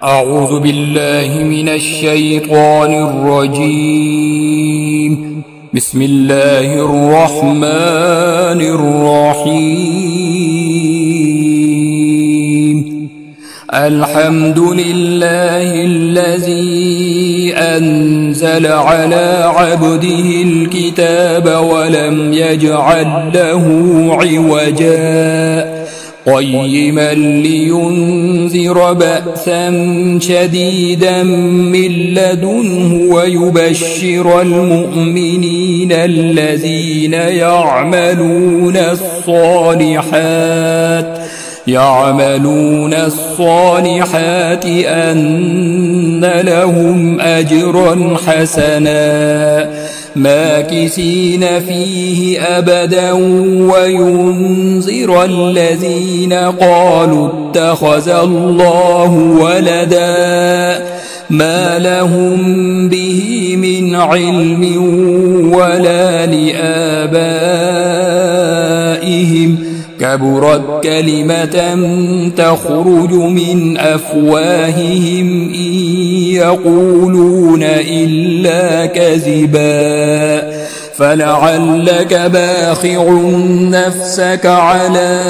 أعوذ بالله من الشيطان الرجيم. بسم الله الرحمن الرحيم. الحمد لله الذي أنزل على عبده الكتاب ولم يجعل له عوجا قيما لينذر بأسا شديدا من لدنه ويبشر المؤمنين الذين يعملون الصالحات أن لهم أجرا حسنا ماكثين فيه أبدا وينذر الذين قالوا اتخذ الله ولدا ما لهم به من علم ولا لآبائهم كبرت كلمة تخرج من أفواههم إن يقولون إلا كذبا فلعلك باخع نفسك على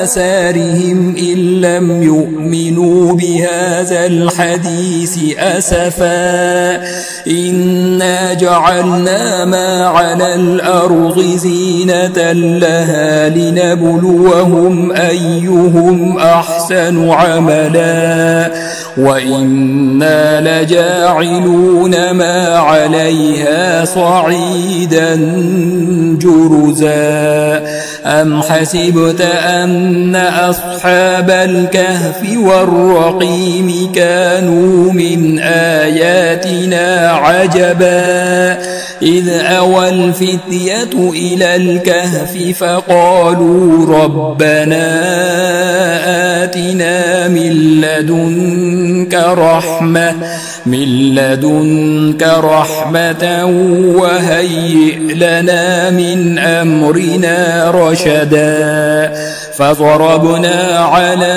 آثارهم إن لم يؤمنوا بهذا الحديث أسفا إنا جعلنا ما على الأرض زينة لها لنبلوهم أيهم أحسن عملا وإنا لجاعلون ما عليها صعيدا جرزا أم حسبت أن أصحاب الكهف والرقيم كانوا من آياتنا عجبا إذ أوى الفتية إلى الكهف فقالوا ربنا آتنا من لدنك رحمة وهيئ لنا من أمرنا رشدا فضربنا على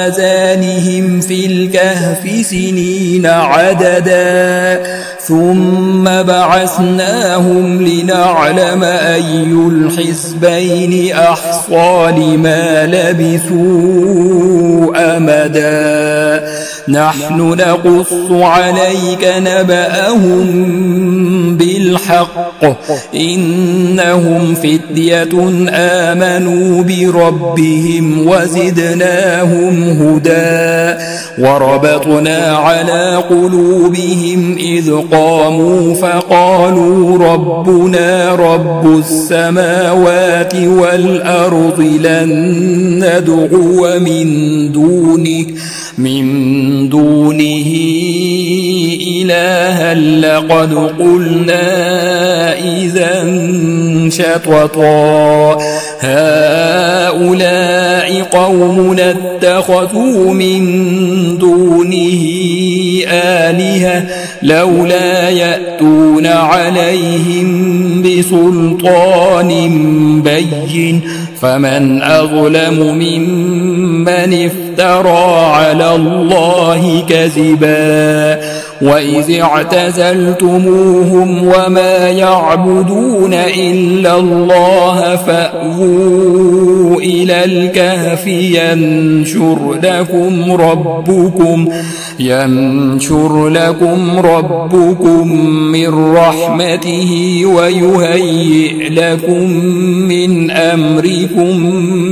آذانهم في الكهف سنين عددا ثم بعثناهم لنعلم أي الحزبين أحصى لما لبثوا أمدا نحن نقص عليك نبأهم بالحق إنهم فتية آمنوا بربهم وزدناهم هدى وربطنا على قلوبهم إذ قاموا فقالوا ربنا رب السماوات والأرض لن ندعو من دونه إلها لقد قلنا إذا شططا هؤلاء قوم اتخذوا من دونه آلهة لولا يأتون عليهم بسلطان بين فمن أظلم ممن افترى على الله كذبا وإذ اعتزلتموهم وما يعبدون إلا الله فأووا إلى الكهف ينشر لكم ربكم من رحمته ويهيئ لكم من أمركم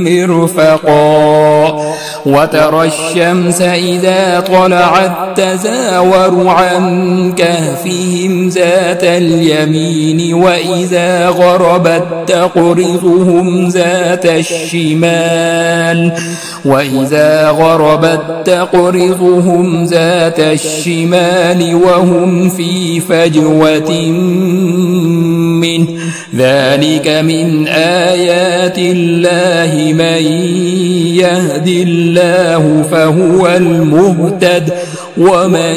مرفقا وترى الشمس إذا طلعت تزاور عن كهفهم ذات اليمين وإذا غربت تقرضهم ذات الشمال وهم في فجوة منه ذلك من آيات الله من يهد الله فهو المهتد ومن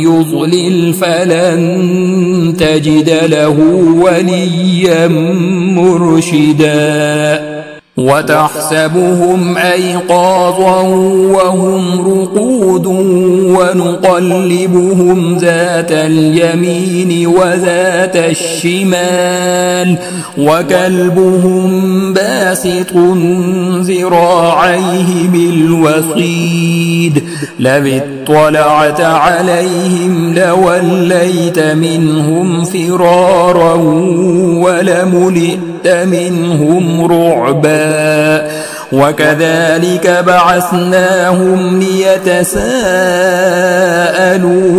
يضلل فلن تجد له وليا مرشدا وتحسبهم أيقاظا وهم رقود ونقلبهم ذات اليمين وذات الشمال وكلبهم باسط ذراعيه بالوصيد لو اطلعت عليهم لوليت منهم فرارا ولملئت منهم رعبا وكذلك بعثناهم ليتساءلوا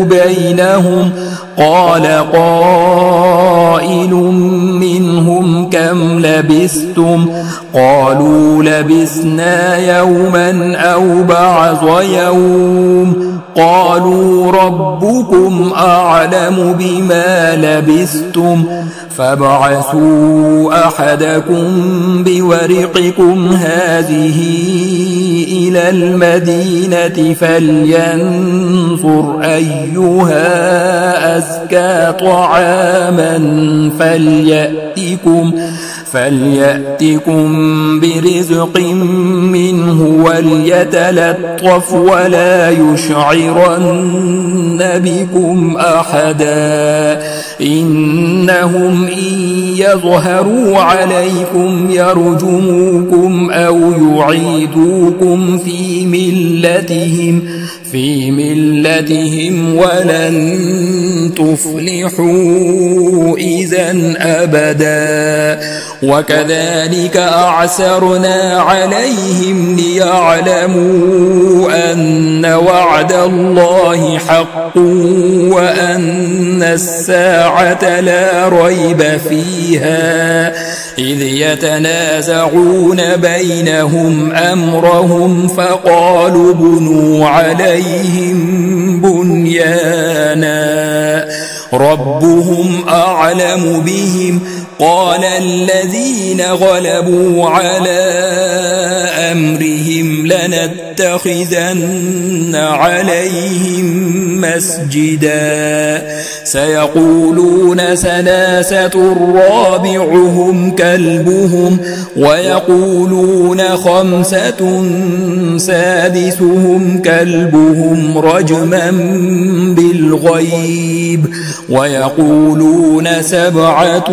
بينهم قال قائل منهم كم لبثتم قالوا لبثنا يوما أو بعض يوم قالوا ربكم أعلم بما لبثتم فابعثوا أحدكم بورقكم هذه إلى المدينة فلينظر أيها أزكى طعاما فليأتكم برزق منه وليتلطف ولا يشعرن بكم أحدا إنهم إن يظهروا عليكم يرجموكم أو يعيدوكم في ملتهم ولن تفلحوا إذا أبدا وكذلك أعسرنا عليهم ليعلموا أن وعد الله حق وأن الساعة لا ريب فيها إذ يتنازعون بينهم أمرهم فقالوا بنوا عليهم بنيانا ربهم أعلم بهم قال الذين غلبوا على أمرهم لنتخذن عليهم مسجدا سيقولون ثلاثة رابعهم كلبهم ويقولون خمسة سادسهم كلبهم رجما بالغيب ويقولون سبعة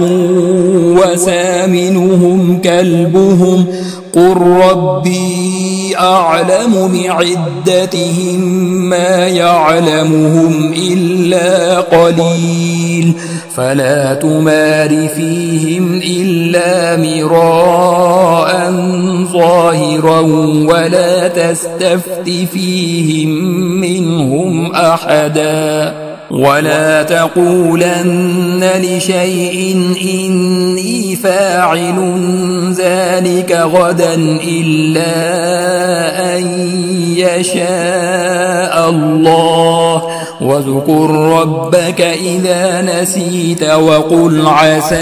وثامنهم كلبهم قل ربي أعلم بعدتهم ما يعلمهم إلا قليل فلا تمار فيهم إلا مراء ظاهرا ولا تستفت فيهم منهم أحدا ولا تقولن لشيء إني فاعل ذلك غدا إلا أن يشاء الله واذكر ربك إذا نسيت وقل عسى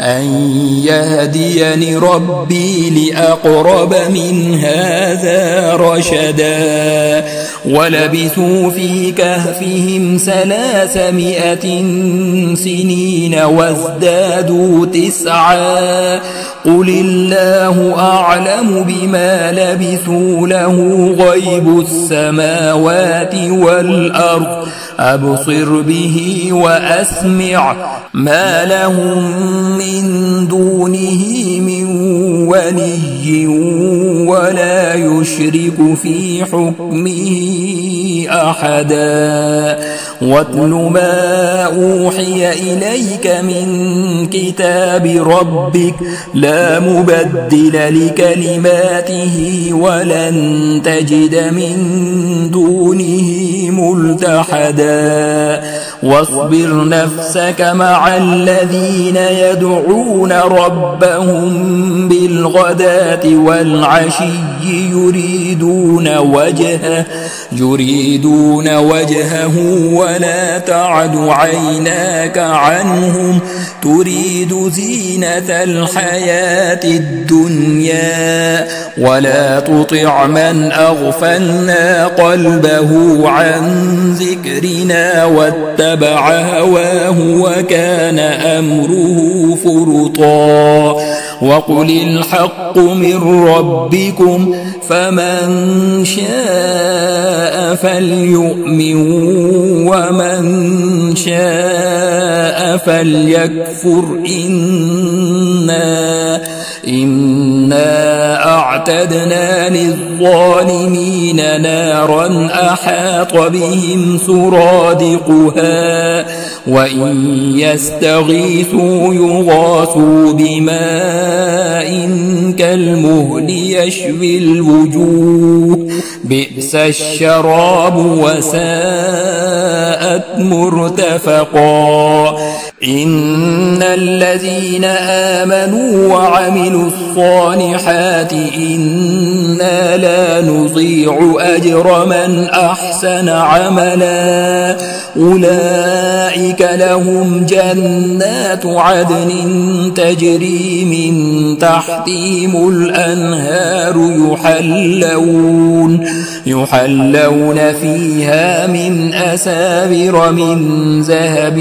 أن يهديني ربي لأقرب من هذا رشدا ولبثوا في كهفهم 300 سنين وازدادوا 9 قل الله أعلم بما لبثوا له غيب السماوات والأرض أبصر به وأسمع ما لهم من دونه من ولي ولا يشرك في حكمه أحدا واتل ما أوحي إليك من كتاب ربك لا مبدل لكلماته ولن تجد من دونه ملتحدا واصبر نفسك مع الذين يدعون ربهم بالغداة والعشي يريدون وجهه ولا تعد عيناك عنهم تريد زينة الحياة الدنيا ولا تطع من أغفلنا قلبه عن عن ذكرنا واتبع هواه وكان أمره فرطا وقل الحق من ربكم فمن شاء فليؤمن ومن شاء فليكفر إنا أعتدنا للظالمين نارا أحاط بهم سرادقها وإن يستغيثوا يغاثوا بماء كالمهل يشوي الوجوه بئس الشراب وساءت مرتفقا إن الذين آمنوا وعملوا الصالحات إنا لا نضيع أجر من أحسن عملا أولئك لهم جنات عدن تجري من تحتهم الأنهار يحلون فيها من أساور من ذهب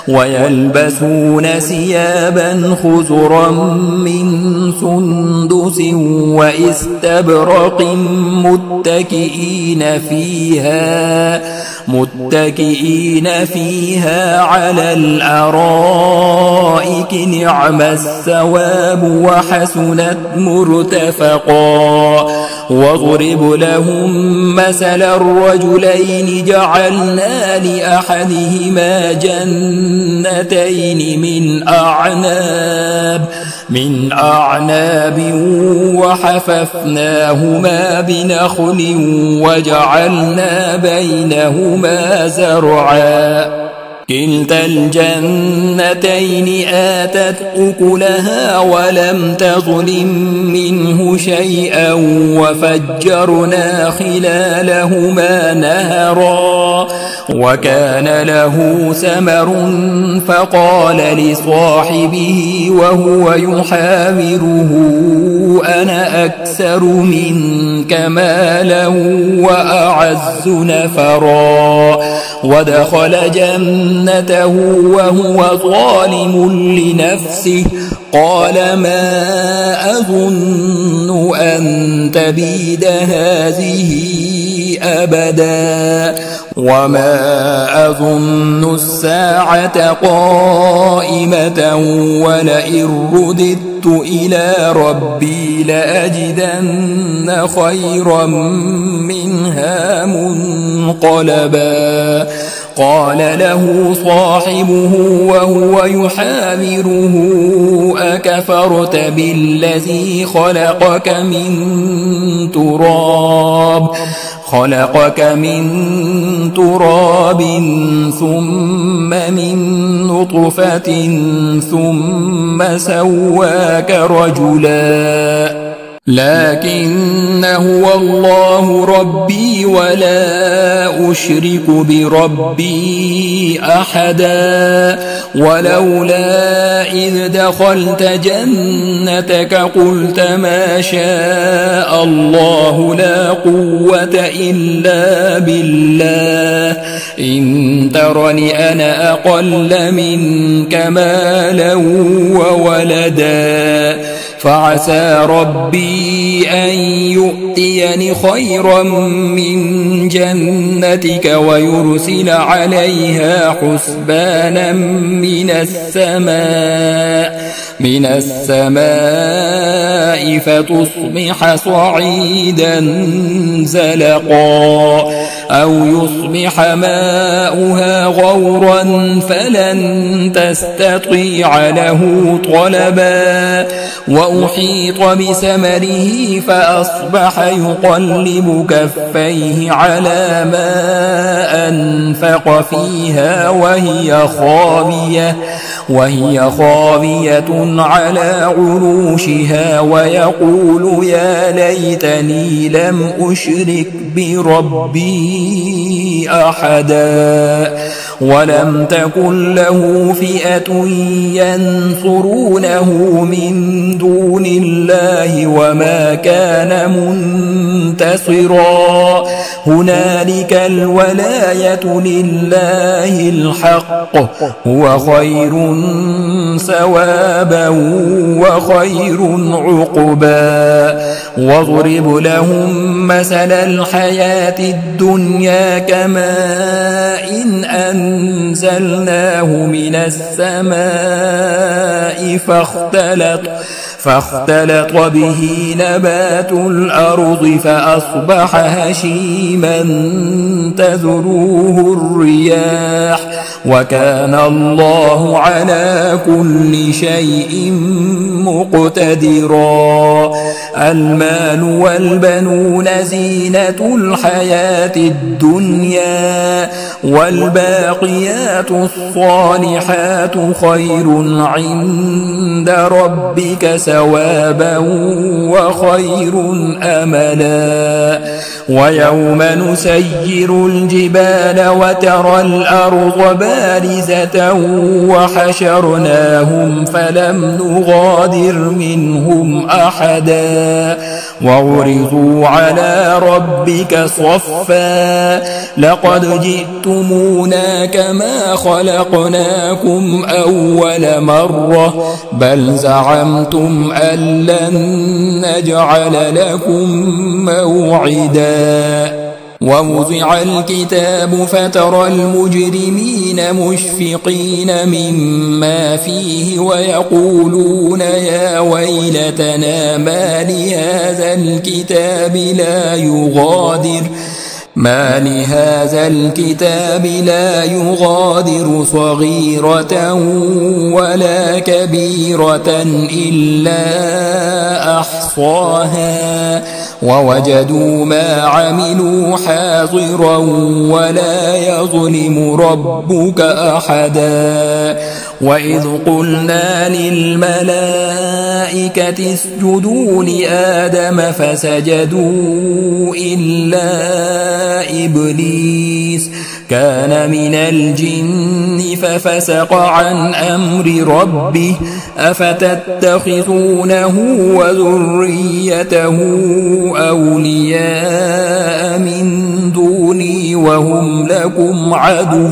ويلبسون ثيابا خضرا من سندس واستبرق متكئين فيها على الأرائك نعم الثواب وحسنت مرتفقا واضرب لهم مثل الرجلين جعلنا لأحدهما جنتين من أعناب وحففناهما بنخل وجعلنا بينهما زرعا كلتا الجنتين آتت أكلها ولم تظلم منه شيئا وفجرنا خلالهما نهرا وكان له ثمر فقال لصاحبه وهو يحاوره أنا أكثر منك مالا وأعز نفرا ودخل جنته وهو ظالم لنفسه قال ما أظن أن تبيد هذه أبدا وما أظن الساعة قائمة ولئن رددت إلى ربي لأجدن خيرا منها منقلبا قال له صاحبه وهو يحاوره أكفرت بالذي خلقك من تراب ثم من نطفة ثم سواك رجلا لكن هو الله ربي ولا أشرك بربي أحدا ولولا إذ دخلت جنتك قلت ما شاء الله لا قوة إلا بالله إن ترني أنا أقل منك مالا وولدا فعسى ربي أن يؤتيني خيرا من جنتك ويرسل عليها حسبانا من السماء فتصبح صعيدا زلقا أو يصبح ماؤها غورا فلن تستطيع له طلبا وأحيط بثمره فأصبح يقلب كفيه على ما أنفق فيها وهي خاوية على عروشها ويقول يا ليتني لم أشرك بربي أحدا ولم تكن له فئة ينصرونه من دون الله وما كان منتصرا هنالك الولاية لله الحق هو خير ثوابا وخير عقبا واضرب لهم مثل الحياة الدنيا كماء أنزلناه من السماء فاختلط به نبات الأرض فأصبح هشيما تذروه الرياح وكان الله على كل شيء مقتدرا المال والبنون زينة الحياة الدنيا والباقيات الصالحات خير عند ربك ثوابا وخير أملا ويوم نسير الجبال وترى الأرض بارزة وحشرناهم فلم نغادر منهم أحدا وعرضوا على ربك صفا لقد جئتمونا كما خلقناكم أول مرة بل زعمتم أن لن نجعل لكم موعدا ووضع الكتاب فترى المجرمين مشفقين مما فيه ويقولون يا ويلتنا ما لهذا الكتاب لا يغادر صغيرة ولا كبيرة إلا أحصاها ووجدوا ما عملوا حاضرا ولا يظلم ربك أحدا وإذ قلنا للملائكة اسجدوا لآدم فسجدوا إلا إبليس كان من الجن ففسق عن أمر ربه أفتتخذونه وذريته أولياء من دوني وهم لكم عدو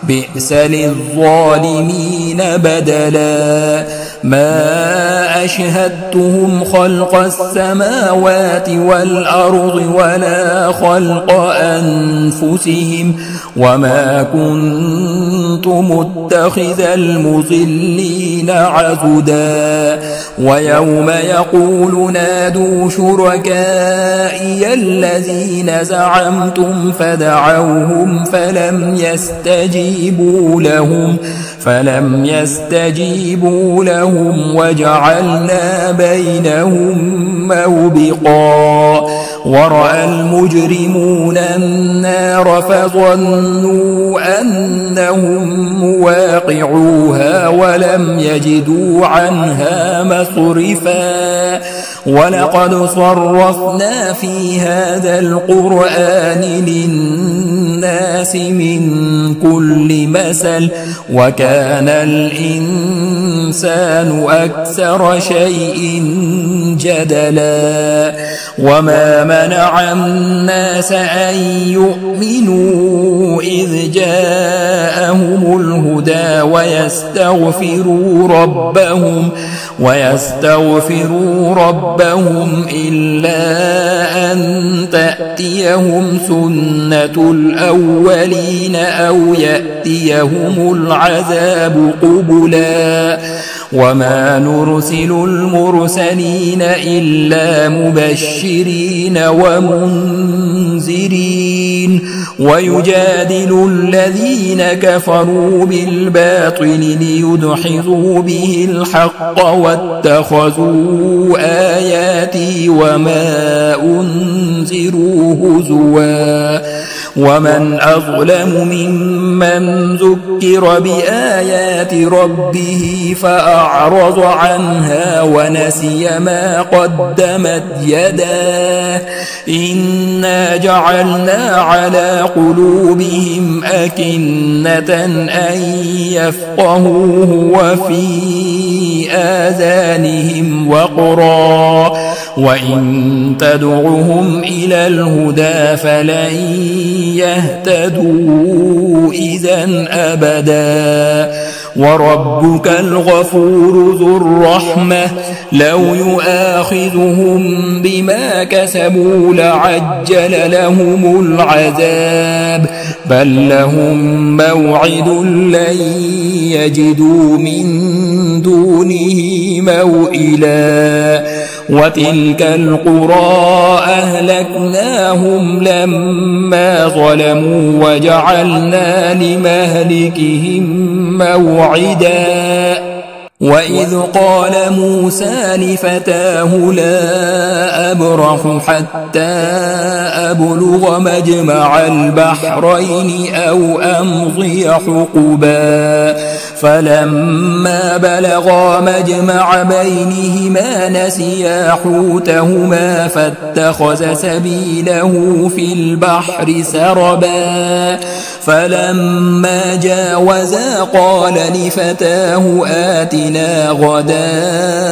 بئس للظالمين بدلا ما أشهدتهم خلق السماوات والأرض ولا خلق أنفسهم وما كنت متخذ المضلين عضدا ويوم يقول نادوا شركائي الذين زعمتم فدعوهم فلم يستجيبوا لهم وجعلنا بينهم موبقا ورأى المجرمون النار فظنوا أنهم مواقعوها ولم يجدوا عنها مصرفا ولقد صرفنا في هذا القرآن للناس من كل مثل وكان الإنسان أكثر شيء جدلا وما منع الناس أن يؤمنوا إذ جاءهم الهدى ويستغفروا ربهم إلا أن تأتيهم سنة الأولين أو يأتيهم العذاب قبلا وما نرسل المرسلين إلا مبشرين ومنذرين ويجادل الذين كفروا بالباطل ليدحضوا به الحق واتخذوا آياتي وما أنذروا هزوا ومن أظلم ممن ذكر بآيات ربه فأعرض عنها ونسي ما قدمت يداه إنا جعلنا على قلوبهم أكنة أن يفقهوه وفي آذانهم وقرا وإن تدعهم إلى الهدى فلن يهتدوا إذا أبدا وربك الغفور ذو الرحمة لو يؤاخذهم بما كسبوا لعجل لهم العذاب بل لهم موعد لن يجدوا من دونه موئلا وتلك القرى أهلكناهم لما ظلموا وجعلنا لمهلكهم موعدا وإذ قال موسى لفتاه لا أبرح حتى أبلغ مجمع البحرين أو أمضي حقبا فلما بلغا مجمع بينهما نسيا حوتهما فاتخذ سبيله في البحر سربا فلما جاوزا قال لفتاه آتنا غداءنا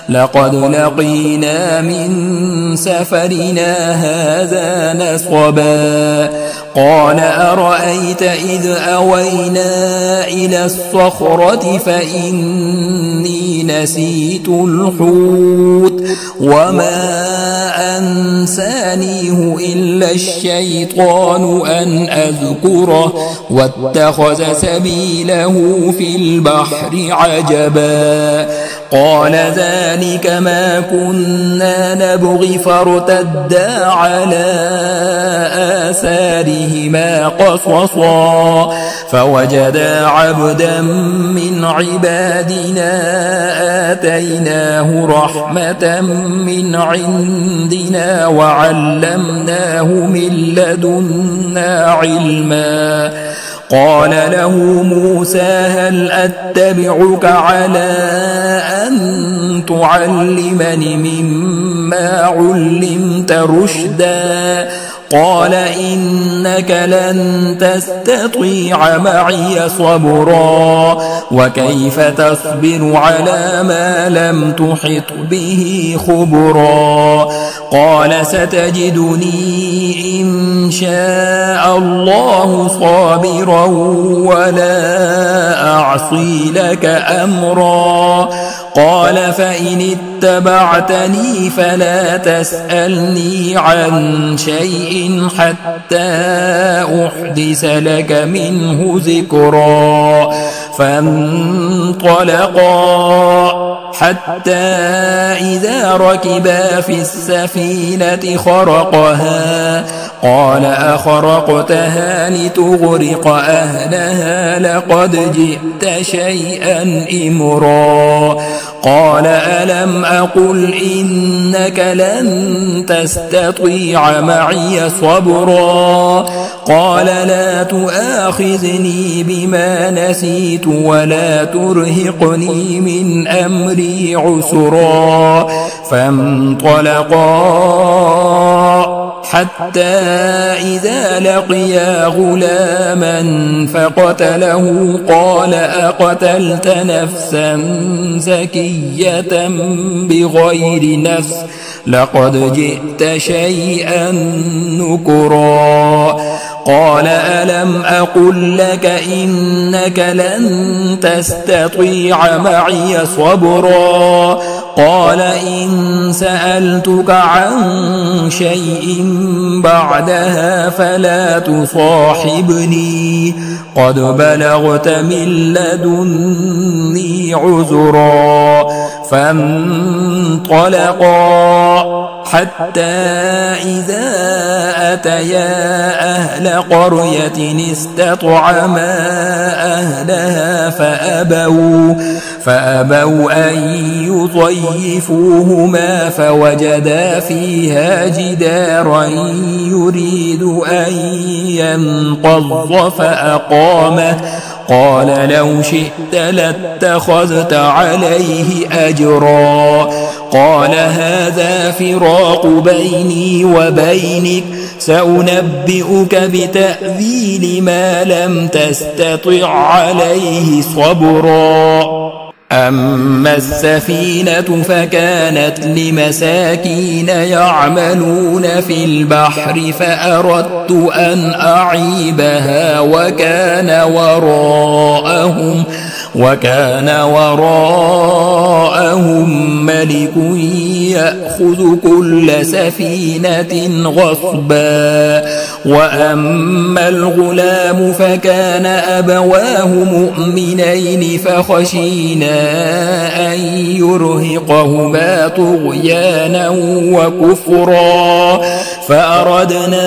لقد لقينا من سفرنا هذا نصبا قال أرأيت إذ أوينا إلى الصخرة فإني نسيت الحوت وما أنسانيه إلا الشيطان أن أذكره واتخذ سبيله في البحر عجبا قال ذلك ما كنا نبغي فارتدا على آثارهما قصصا فوجدا عبدا من عبادنا آتيناه رحمة من عندنا وعلمناه من لدنا علما قال له موسى هل أتبعك على أن تعلمني مما علمت رشدا قال إنك لن تستطيع معي صبرا وكيف تصبر على ما لم تحط به خبرا قال ستجدني إن شاء الله صابرا ولا أعصي لك أمرا قال فإن اتبعتني فلا تسألني عن شيء حتى أحدث لك منه ذكرا فانطلقا حتى إذا ركبا في السفينة خرقها قال أخرقتها لتغرق أهلها لقد جئت شيئا إمرا قال ألم أقل إنك لن تستطيع معي صبرا قال لا تؤاخذني بما نسيت ولا ترهقني من أمري عسرا فانطلقا حتى إذا لقيا غلاما فقتله قال أقتلت نفسا زكية بغير نفس لقد جئت شيئا نكرا قال ألم أقل لك إنك لن تستطيع معي صبرا قال إن سألتك عن شيء بعدها فلا تصاحبني قد بلغت من لدني عذرا فانطلقا حتى إذا أتيا أهل قرية استطعما أهلها فأبوا أن يضيفوهما فوجدا فيها جدارا يريد أن ينقض فأقامه قال لو شئت لاتخذت عليه أجرا قال هذا فراق بيني وبينك سأنبئك بتأويل ما لم تستطع عليه صبرا أما السفينة فكانت لمساكين يعملون في البحر فأردت أن أعيبها وكان وراءهم ملك يأخذ كل سفينة غصبا وأما الغلام فكان أبواه مؤمنين فخشينا أن يرهقهما طغيانا وكفرا فأردنا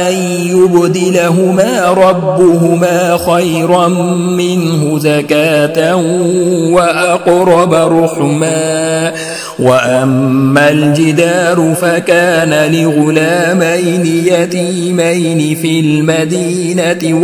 أن يبدلهما ربهما خيرا منه زكاة وأقرب رحما وأما الجدار فكان لغلامين يتيمين في المدينة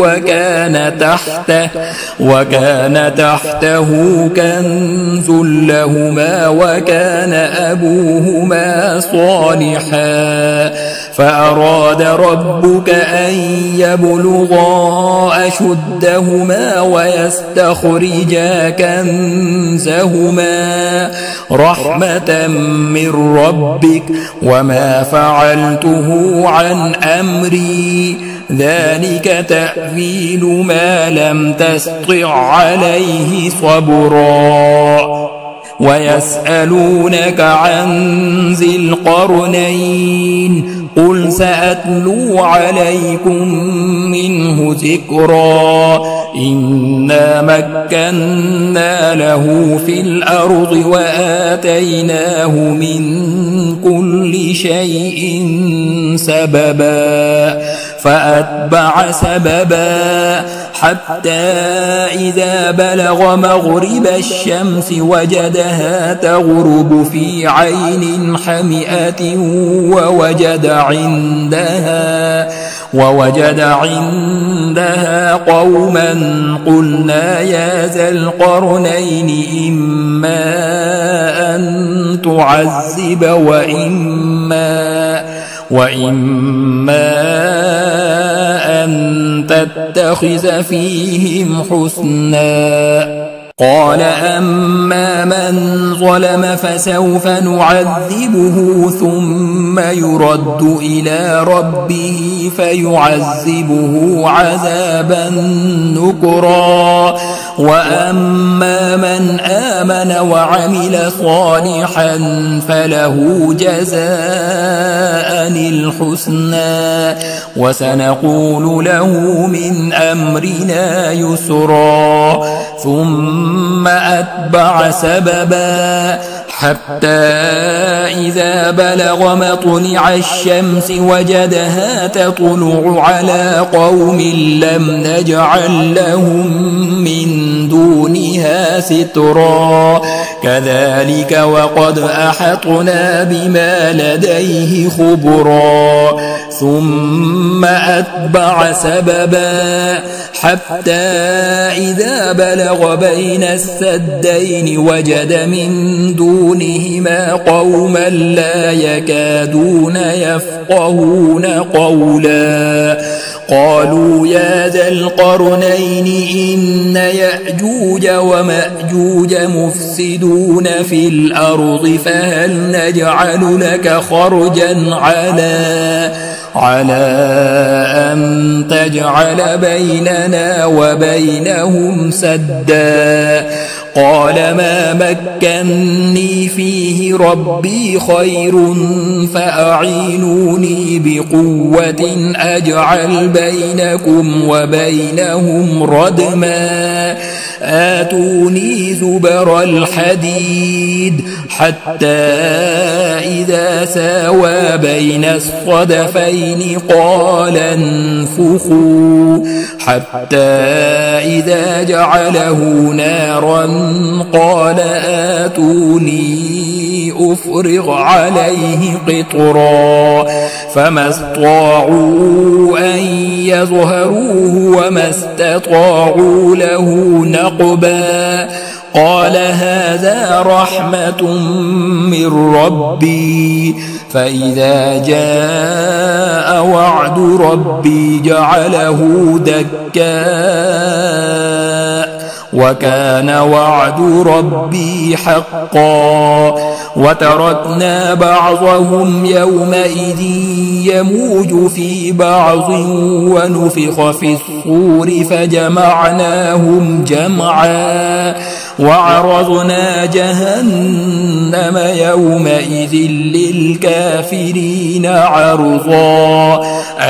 وكان تحته كنز لهما وكان أبوهما صالحا فأراد ربك أن يبلغا أشدهما ويستخرجا كنزهما رحمة من ربك وما فعلته عن أمري ذلك تأويل ما لم تستطع عليه صبرا ويسألونك عن ذي القرنين قل سأتلو عليكم منه ذكرا إنا مكنا له في الأرض وآتيناه من كل شيء سببا فأتبع سببا حتى إذا بلغ مغرب الشمس وجدها تغرب في عين حمئة ووجد عندها قوما قلنا يا ذا القرنين إما أن تعذب وإما أن تتخذ فيهم حسنا قال أما من ظلم فسوف نعذبه ثم يرد إلى ربه فيعذبه عذابا نكرا وأما من آمن وعمل صالحا فله جزاء الحسنى وسنقول له من أمرنا يسرا ثم أتبع سببا حتى إذا بلغ مطلع الشمس وجدها تطلع على قوم لم نجعل لهم من دونها سترا كذلك وقد أحطنا بما لديه خبرا ثم أتبع سببا حتى إذا بلغ بين السدين وجد من دونهما قوما لا يكادون يفقهون قولا قالوا يا ذا القرنين إن يأجوج ومأجوج مفسدون في الأرض فهل نجعل لك خرجا على أن تجعل بيننا وبينهم سدا قال ما مكني فيه ربي خير فأعينوني بقوة أجعل بينكم وبينهم ردما آتوني زبر الحديد حتى إذا ساوى بين الصدفين قال انفخوا حتى إذا جعله نارا قال آتوني أفرغ عليه قطرا فما استطاعوا أن يظهروه وما استطاعوا له نقبا قال هذا رحمة من ربي فإذا جاء وعد ربي جعله دكا وكان وعد ربي حقا وتركنا بعضهم يومئذ يموج في بعض ونفخ في الصور فجمعناهم جمعا وعرضنا جهنم يومئذ للكافرين عرضا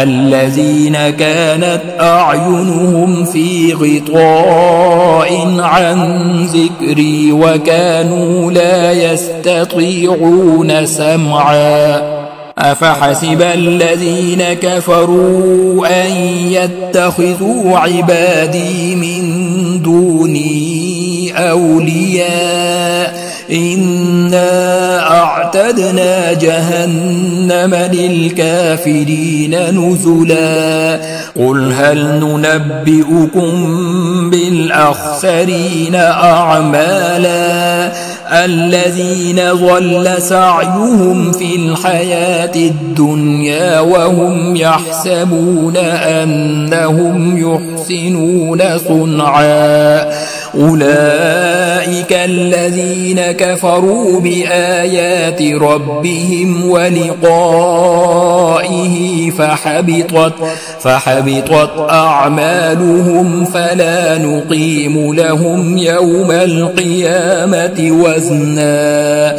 الذين كانت أعينهم في غطاء عن ذكري وكانوا لا يستطيعون سمعا أفحسب الذين كفروا أن يتخذوا عبادي من دوني أولياء إنا أعتدنا جهنم للكافرين نزلا قل هل ننبئكم بالأخسرين أعمالا الذين ضل سعيهم في الحياة الدنيا وهم يحسبون أنهم يحسنون صنعا أولئك الذين كفروا بآيات ربهم ولقائه فحبطت أعمالهم فلا نقيم لهم يوم القيامة وزنا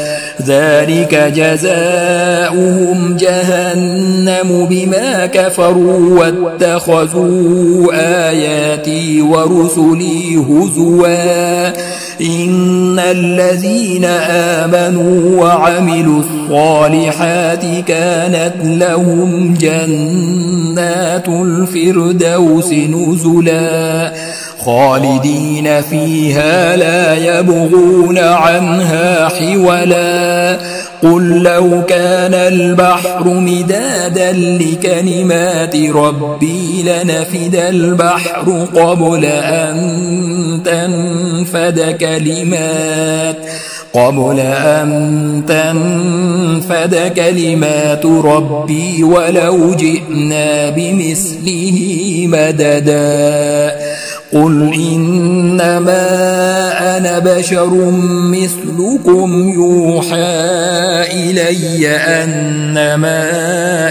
ذلك جزاؤهم جهنم بما كفروا واتخذوا آياتي ورسلي هزوا إن الذين آمنوا وعملوا الصالحات كانت لهم جنات الفردوس نزلا خالدين فيها لا يبغون عنها حولا قل لو كان البحر مدادا لكلمات ربي لنفد البحر قبل أن تنفد كلمات ربي ولو جئنا بمثله مددا قل إنما أنا بشر مثلكم يوحى إلي أنما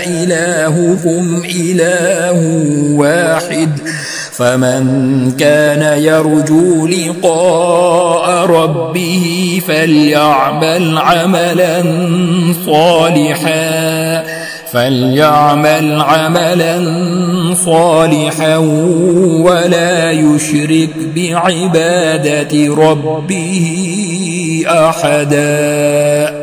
إلهكم إله واحد فمن كان يرجو لقاء ربه فليعمل عملا صالحا ولا يشرك بعبادة ربه أحدا.